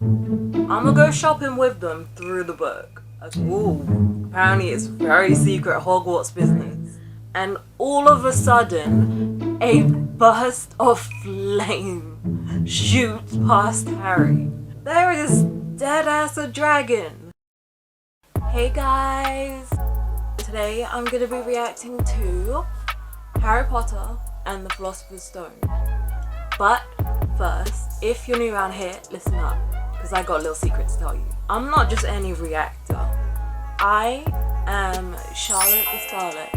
I'ma go shopping with them through the book. Ooh, apparently it's very secret Hogwarts business. And all of a sudden, a burst of flame shoots past Harry. There is dead ass a dragon. Hey guys! Today I'm gonna be reacting to Harry Potter and the Philosopher's Stone. But first, if you're new around here, listen up, because I got a little secret to tell you. I'm not just any reactor. I am Charlotte the Starlet,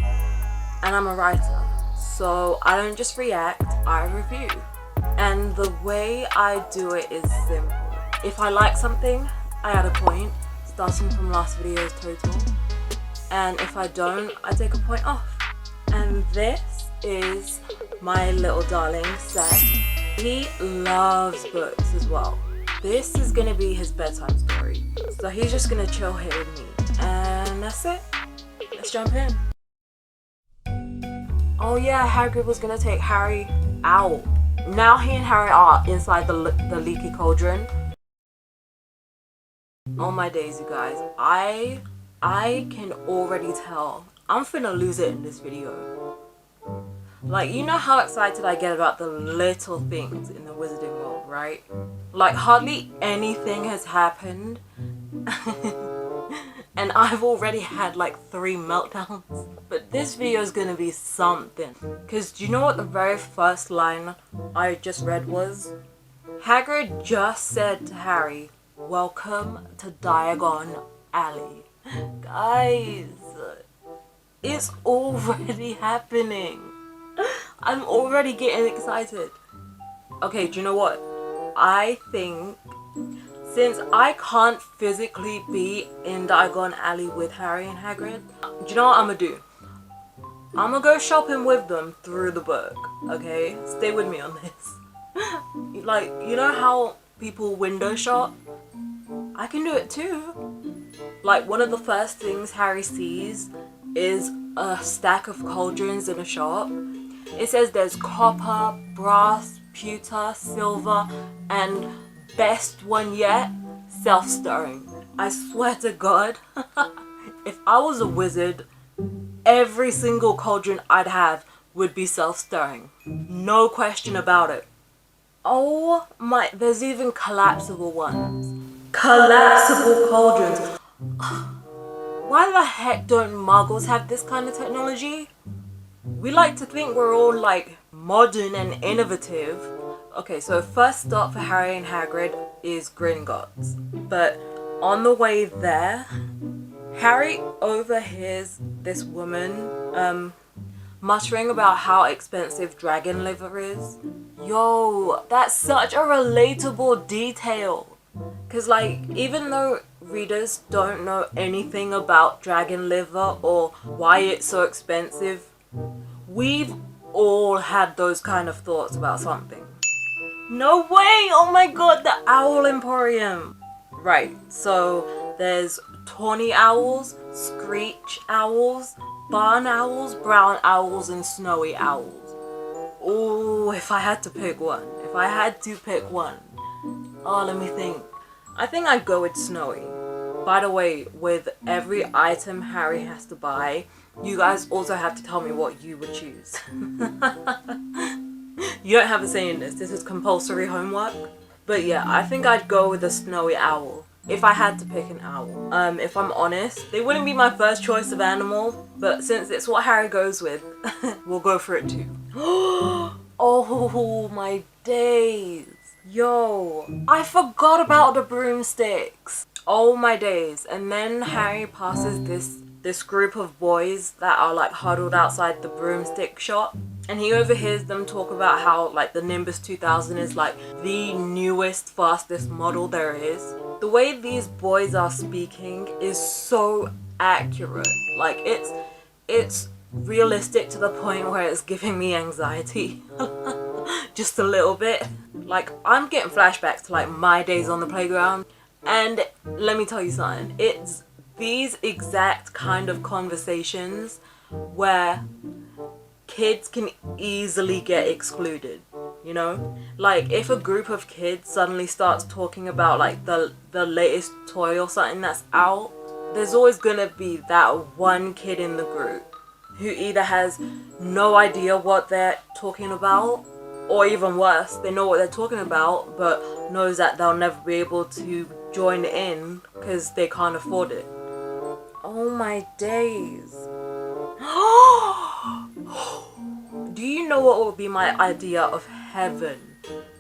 and I'm a writer. So I don't just react, I review. And the way I do it is simple. If I like something, I add a point, starting from last video's total. And if I don't, I take a point off. And this is my little darling Seth. He loves books as well. This is gonna be his bedtime story. So he's just gonna chill here with me. And that's it. Let's jump in. Oh yeah, Hagrid was gonna take Harry out. Now he and Harry are inside the leaky cauldron. Oh my days, you guys. I can already tell I'm finna lose it in this video. Like, you know how excited I get about the little things in the wizarding world, right? Like, hardly anything has happened and I've already had like 3 meltdowns. But this video is gonna be something. Because do you know what the very first line I just read was? Hagrid just said to Harry, "Welcome to Diagon Alley." Guys, it's already happening. I'm already getting excited. Okay, do you know what? I think since I can't physically be in Diagon Alley with Harry and Hagrid, do you know what I'm gonna do? I'm gonna go shopping with them through the book, okay? Stay with me on this. Like, you know how people window shop? I can do it too. Like, one of the first things Harry sees is a stack of cauldrons in a shop. It says there's copper, brass, pewter, silver, and best one yet, self-stirring. I swear to God, if I was a wizard, every single cauldron I'd have would be self-stirring. No question about it. Oh my, there's even collapsible ones. Collapsible cauldrons. Why the heck don't muggles have this kind of technology? We like to think we're all like modern and innovative. Okay, so first stop for Harry and Hagrid is Gringotts. But on the way there, Harry overhears this woman muttering about how expensive dragon liver is. Yo, that's such a relatable detail. Cause like, even though readers don't know anything about dragon liver or why it's so expensive, we've all had those kind of thoughts about something. No way! Oh my god, the Owl Emporium! Right, so there's tawny owls, screech owls, barn owls, brown owls, and snowy owls. Oh, if I had to pick one. Oh, let me think. I think I'd go with snowy. By the way, with every item Harry has to buy, you guys also have to tell me what you would choose. You don't have a say in this. This is compulsory homework. But yeah, I think I'd go with a snowy owl. If I had to pick an owl. If I'm honest, they wouldn't be my first choice of animal. But since it's what Harry goes with, we'll go for it too. Oh my days. Yo, I forgot about the broomsticks. Oh my days. And then Harry passes this group of boys that are like huddled outside the broomstick shop, and he overhears them talk about how like the Nimbus 2000 is like the newest, fastest model there is. The way these boys are speaking is so accurate. Like, it's realistic to the point where it's giving me anxiety. Just a little bit. Like, I'm getting flashbacks to like my days on the playground. And let me tell you something, it's these exact kind of conversations where kids can easily get excluded. you know? Like, if a group of kids suddenly starts talking about like the latest toy or something that's out, there's always gonna be that one kid in the group who either has no idea what they're talking about, or even worse, they know what they're talking about but knows that they'll never be able to join in because they can't afford it. Oh my days. Do you know what would be my idea of heaven?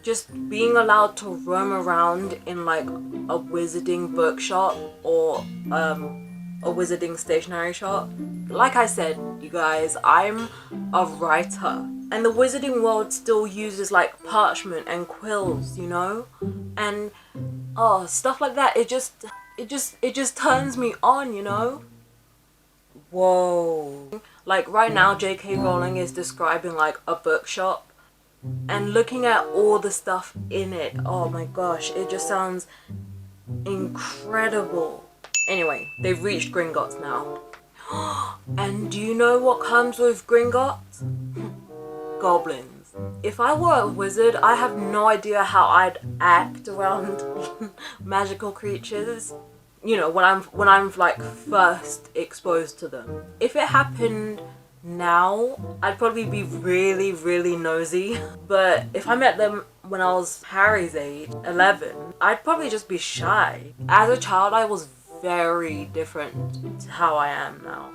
Just being allowed to roam around in like a wizarding bookshop or a wizarding stationery shop. Like I said, you guys, I'm a writer, and the wizarding world still uses like parchment and quills, you know, and stuff like that. It just turns me on, you know. Whoa. Like right now, J.K. Rowling is describing like a bookshop, and looking at all the stuff in it, oh my gosh, it just sounds incredible. Anyway, they've reached Gringotts now. And do you know what comes with Gringotts? Goblins. If I were a wizard, I have no idea how I'd act around magical creatures. You know, when I'm like first exposed to them. If it happened now, I'd probably be really, really nosy. But if I met them when I was Harry's age, 11, I'd probably just be shy. As a child, I was very different to how I am now.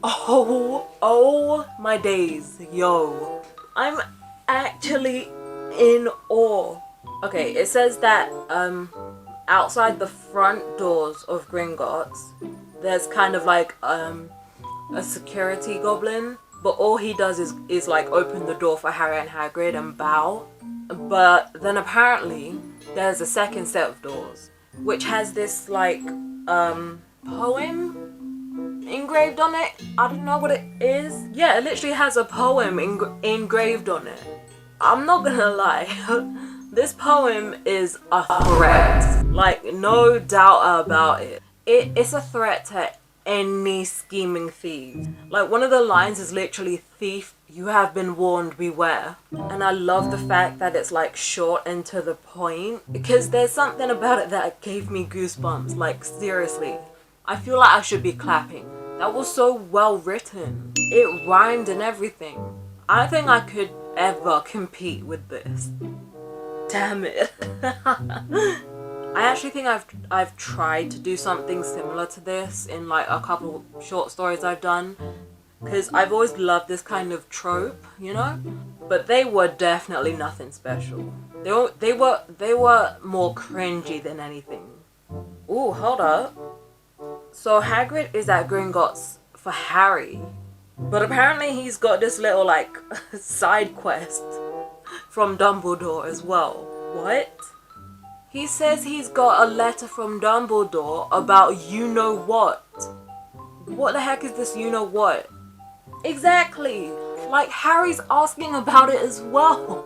Oh my days, yo. I'm actually in awe. Okay, it says that outside the front doors of Gringotts, there's kind of like a security goblin, but all he does is like open the door for Harry and Hagrid and bow. But then apparently there's a second set of doors which has this like poem engraved on it. I don't know what it is. Yeah, it literally has a poem engraved on it. I'm not gonna lie. This poem is a threat. Like, no doubt about it. It's a threat to any scheming thief. Like, one of the lines is literally, "Thief, you have been warned, beware." And I love the fact that it's like short and to the point, because there's something about it that gave me goosebumps. Like, seriously, I feel like I should be clapping. That was so well written. It rhymed and everything. I don't think I could ever compete with this. Damn it. I actually think I've tried to do something similar to this in like a couple short stories I've done, because I've always loved this kind of trope, you know? But they were definitely nothing special. They were more cringy than anything. Ooh, hold up. So Hagrid is at Gringotts for Harry, but apparently he's got this little like side quest from Dumbledore as well. What? He says he's got a letter from Dumbledore about you-know-what. What the heck is this you-know-what? Exactly! Like, Harry's asking about it as well.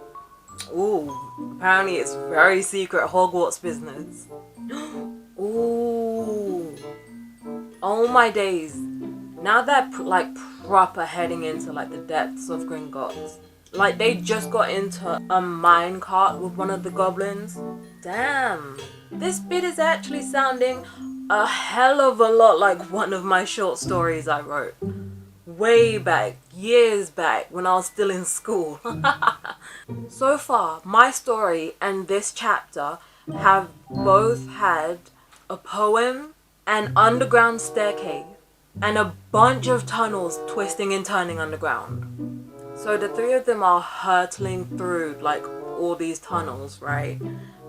Ooh, apparently it's very secret Hogwarts business. Ooh. Oh my days. Now they're like proper heading into like the depths of Gringotts. Like, they just got into a minecart with one of the goblins. Damn. This bit is actually sounding a hell of a lot like one of my short stories I wrote. Way back, years back, when I was still in school. So far, my story and this chapter have both had a poem, an underground staircase, and a bunch of tunnels twisting and turning underground. So the three of them are hurtling through like all these tunnels, right?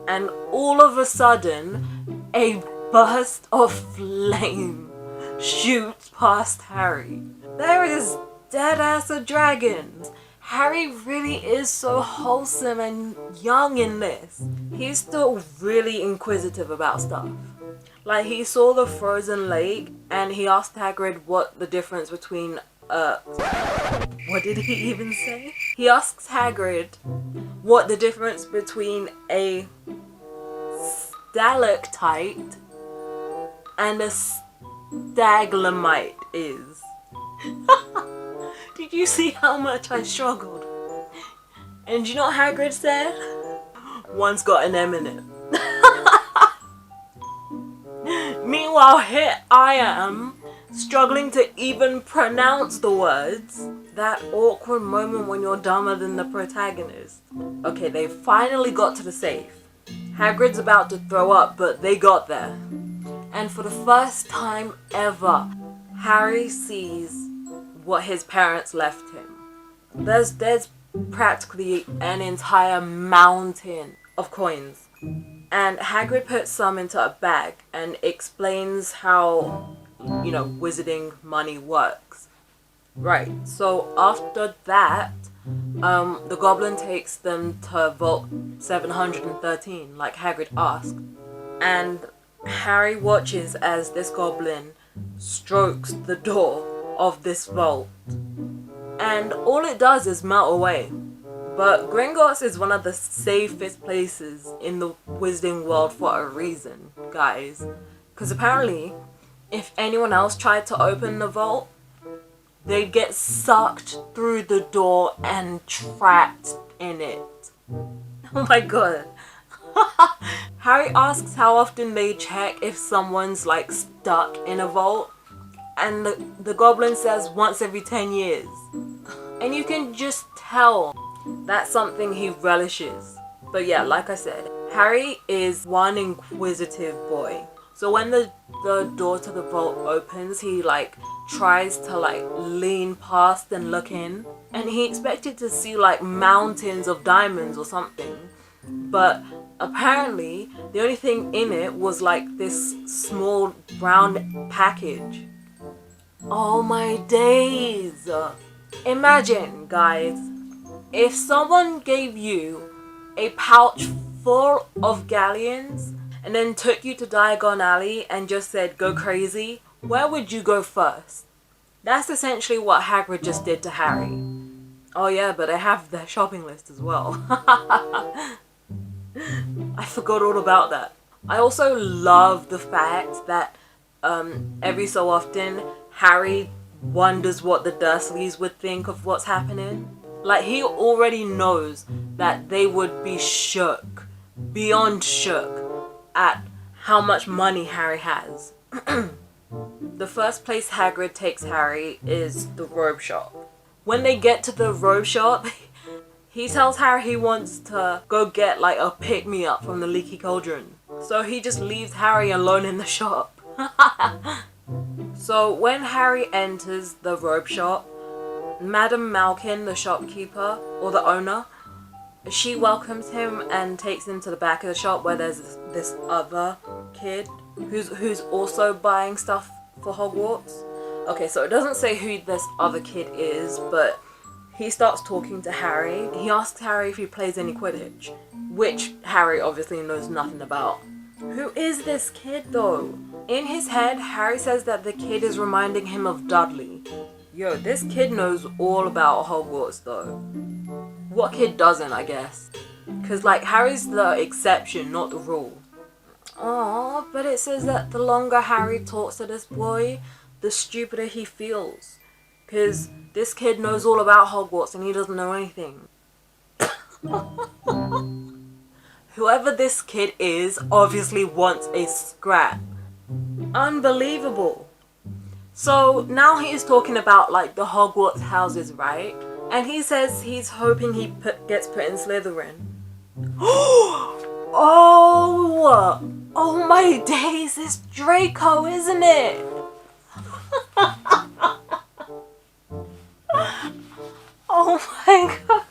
And all of a sudden, a burst of flame shoots past Harry. There is dead ass a dragon. Harry really is so wholesome and young in this. He's still really inquisitive about stuff. Like, he saw the frozen lake and he asked Hagrid what the difference between what did he even say? He asks Hagrid what the difference between a stalactite and a stalagmite is. Did you see how much I struggled? And you know what Hagrid said? One's got an M in it. Meanwhile, here I am, struggling to even pronounce the words. That awkward moment when you're dumber than the protagonist. Okay, they finally got to the safe. Hagrid's about to throw up, but they got there. And for the first time ever, Harry sees what his parents left him. There's practically an entire mountain of coins. And Hagrid puts some into a bag and explains how, you know, wizarding money works. Right, so after that, the goblin takes them to Vault 713, like Hagrid asked. And Harry watches as this goblin strokes the door of this vault. And all it does is melt away. But Gringotts is one of the safest places in the wizarding world for a reason, guys. Because apparently, if anyone else tried to open the vault, they'd get sucked through the door and trapped in it. Oh my god. Harry asks how often they check if someone's like stuck in a vault. And the goblin says once every 10 years. And you can just tell that's something he relishes. But yeah, like I said, Harry is one inquisitive boy. So when the door to the vault opens, he like tries to like lean past and look in. And he expected to see like mountains of diamonds or something. But apparently the only thing in it was like this small brown package. Oh my days. Imagine, guys, if someone gave you a pouch full of galleons and then took you to Diagon Alley and just said go crazy, where would you go first? That's essentially what Hagrid just did to Harry. Oh yeah, but I have their shopping list as well. I forgot all about that. I also love the fact that every so often Harry wonders what the Dursleys would think of what's happening. Like, he already knows that they would be shook, beyond shook, at how much money Harry has. The first place Hagrid takes Harry is the robe shop. When they get to the robe shop, he tells Harry he wants to go get like a pick-me-up from the Leaky Cauldron. So he just leaves Harry alone in the shop. So when Harry enters the robe shop, Madame Malkin, the shopkeeper, or the owner, she welcomes him and takes him to the back of the shop where there's this other kid who's also buying stuff for Hogwarts. Okay, so it doesn't say who this other kid is, but he starts talking to Harry. He asks Harry if he plays any Quidditch, which Harry obviously knows nothing about. Who is this kid though? In his head, Harry says that the kid is reminding him of Dudley. Yo, this kid knows all about Hogwarts though. What kid doesn't, I guess? Because like, Harry's the exception, not the rule. Aww, but it says that the longer Harry talks to this boy, the stupider he feels. Because this kid knows all about Hogwarts and he doesn't know anything. Whoever this kid is obviously wants a scrap. Unbelievable. So now he is talking about like the Hogwarts houses, right? And he says he's hoping he gets put in Slytherin. Oh my days, it's Draco, isn't it? Oh my god.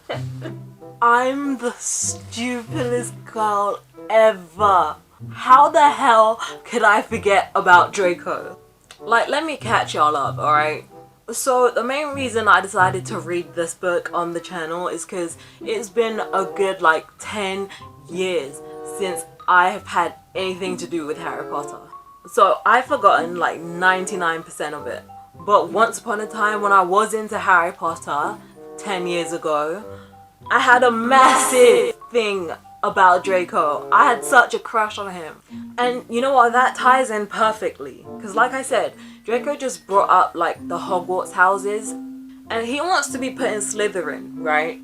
I'm the stupidest girl ever. How the hell could I forget about Draco? Like, let me catch y'all up, alright? So, the main reason I decided to read this book on the channel is because it's been a good, like, 10 years since I have had anything to do with Harry Potter. So, I've forgotten, like, 99% of it. But once upon a time when I was into Harry Potter, 10 years ago, I had a massive thing about Draco. I had such a crush on him. And you know what, that ties in perfectly. Because like I said, Draco just brought up like the Hogwarts houses. And he wants to be put in Slytherin, right?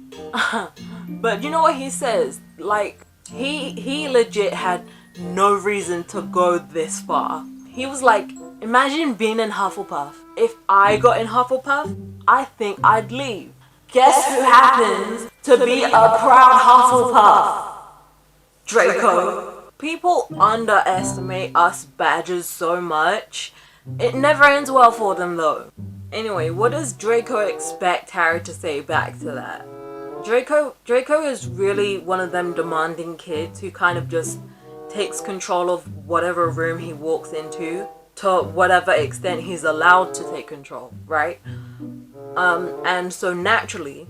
But you know what he says? Like, he legit had no reason to go this far. He was like, imagine being in Hufflepuff. If I got in Hufflepuff, I think I'd leave. Guess who happens to be a proud Hufflepuff? Draco. People underestimate us badgers so much. It never ends well for them though. Anyway, what does Draco expect Harry to say back to that? Draco is really one of them demanding kids who kind of just takes control of whatever room he walks into to whatever extent he's allowed to take control, right? And so naturally,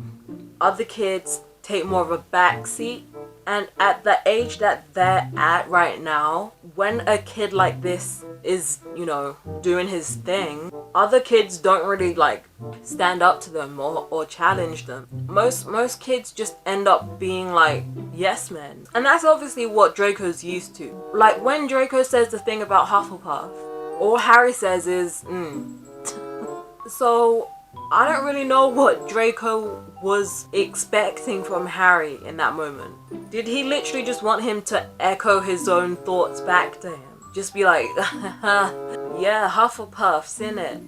other kids take more of a backseat. And at the age that they're at right now, when a kid like this is, you know, doing his thing, other kids don't really like stand up to them or challenge them. Most kids just end up being like yes men. And that's obviously what Draco's used to. Like when Draco says the thing about Hufflepuff, all Harry says is So I don't really know what Draco was expecting from Harry in that moment. Did he literally just want him to echo his own thoughts back to him? Just be like, yeah, Hufflepuffs, innit?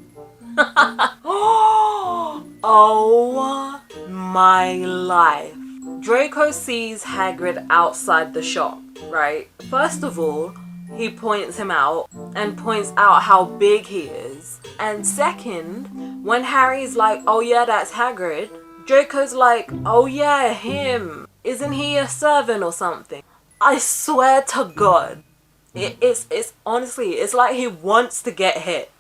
Oh my life. Draco sees Hagrid outside the shop, right? First of all, he points him out and points out how big he is. And second, when Harry's like, oh yeah, that's Hagrid, Draco's like, oh yeah, him. Isn't he a servant or something? I swear to God, it's honestly, it's like he wants to get hit.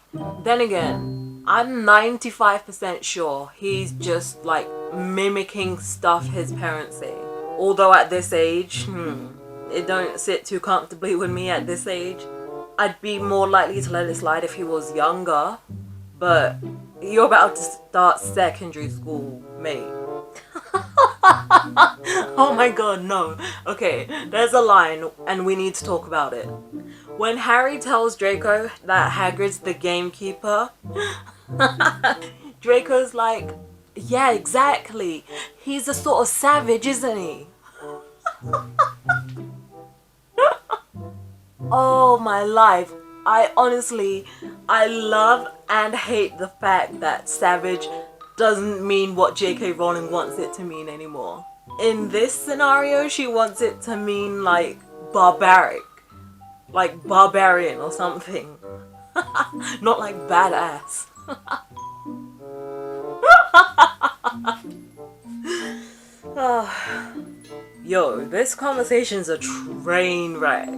Then again, I'm 95% sure he's just like mimicking stuff his parents say. Although at this age, it don't sit too comfortably with me at this age. I'd be more likely to let it slide if he was younger, but you're about to start secondary school, mate. Oh my god, no. Okay, there's a line and we need to talk about it. When Harry tells Draco that Hagrid's the gamekeeper, Draco's like, yeah, exactly. He's a sort of savage, isn't he? Oh my life. I love and hate the fact that savage doesn't mean what J.K. Rowling wants it to mean anymore. In this scenario, she wants it to mean like barbaric. Like barbarian or something. Not like badass. Yo, this conversation's a train wreck.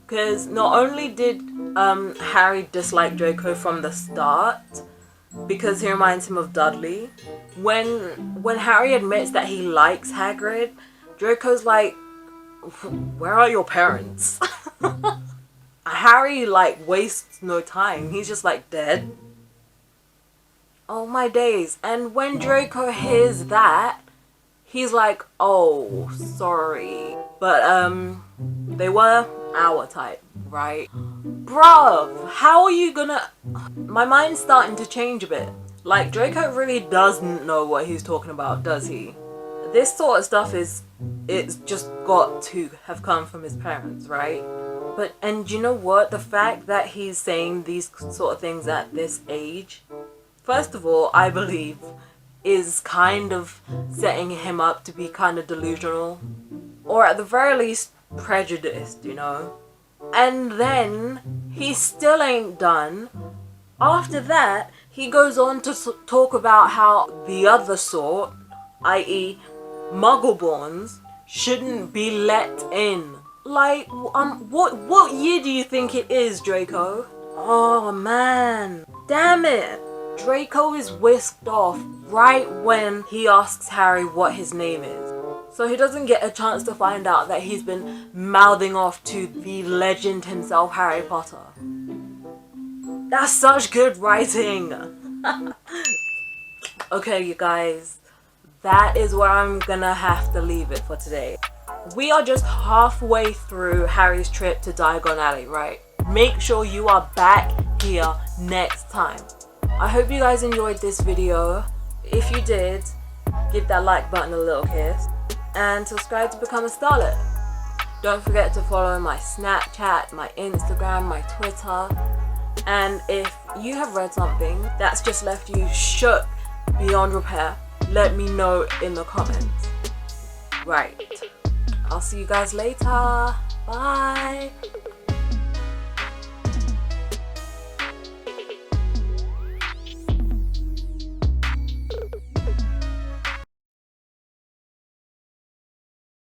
Because not only did Harry dislike Draco from the start, because he reminds him of Dudley, when Harry admits that he likes Hagrid, Draco's like, where are your parents? Harry like wastes no time. He's just like dead. Oh my days. And when Draco hears that, he's like, oh, sorry. But they were our type, right? Bruv, how are you gonna... My mind's starting to change a bit. Like, Draco really doesn't know what he's talking about, does he? This sort of stuff it's just got to have come from his parents, right? But, and you know what? The fact that he's saying these sort of things at this age, first of all, I believe, is kind of setting him up to be kind of delusional. Or at the very least, prejudiced, you know? And then, he still ain't done. After that, he goes on to talk about how the other sort, i.e. Muggleborns, shouldn't be let in. Like, what year do you think it is, Draco? Oh man, damn it. Draco is whisked off right when he asks Harry what his name is. So he doesn't get a chance to find out that he's been mouthing off to the legend himself, Harry Potter. That's such good writing. Okay, you guys, that is where I'm gonna have to leave it for today. We are just halfway through Harry's trip to Diagon Alley, right? Make sure you are back here next time. I hope you guys enjoyed this video. If you did, give that like button a little kiss. and subscribe to become a starlet. Don't forget to follow my Snapchat, my Instagram, my Twitter. And if you have read something that's just left you shook beyond repair, let me know in the comments. Right. I'll see you guys later. Bye.